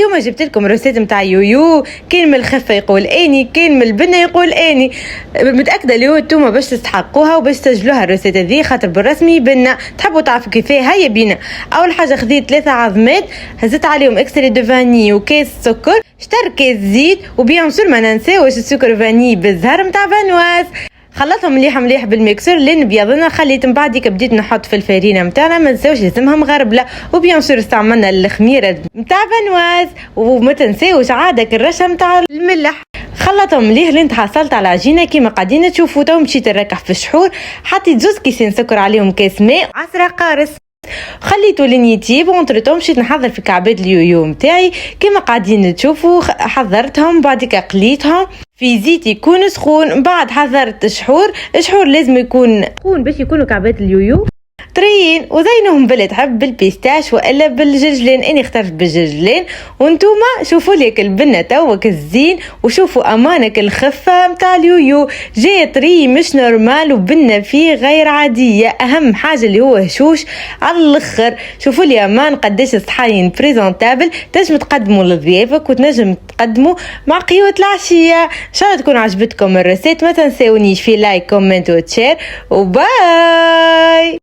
اليوم جبت لكم روسيت متاع يويو. كاين من الخفه يقول اني، كاين من البنه يقول اني. متاكده اليوم انتوما باش تستحقوها وباش تسجلوها الروسيت هذه، خاطر بالرسمي بنه. تحبوا تعرفوا كيفاه؟ هيا بينا. اول حاجه خذيت 3 عظمات، هزت عليهم اكستري دو فاني وكيس سكر، شتر كيس زيت، وبيان سور ما ننساوش السكر فاني بالزهر متاع فانواس. خلطهم مليح بالميكسور لين بيضنا. خليت من بعديك بديت نحط في الفرينه نتاعنا، ما نساوش لازمها مغربله. وبيان سور استعملنا الخميره نتاع فانواز، وما تنساوش عادك الرشه نتاع الملح. خلطهم مليح لين تحصلت على عجينه كيما قاعدين تشوفوا. تو مشيت نركح في الشحور، حطيت 2 كيسين سكر عليهم كاس ماء 10 قارص، خليته لين يطيب. وانترتو مشيت نحضر في كعبات اليويو متاعي كيما قاعدين تشوفوا. حضرتهم بعدك قليتهم في زيت يكون سخون. بعد حضرت الشحور لازم يكون سخون باش يكونوا كعبات اليويو طريين. وزينهم بالتحب بالبيستاش والا بالجرجلين، اني اخترت بالجرجلين. وانتوما شوفوا ليك البنه توك الزين، وشوفوا امانك الخفه متاع اليويو جاي طري مش نورمال، وبنه فيه غير عاديه. اهم حاجه اللي هو هشوش على الاخر. شوفوا لي امان قداش صحاين بريزونتابل، تنجم تقدموا لضيافك وتنجم تقدموا مع قهوه العشيه. ان شاء الله تكون عجبتكم الريسيت. ما تنساونيش في لايك كومنت وتشير، وباي.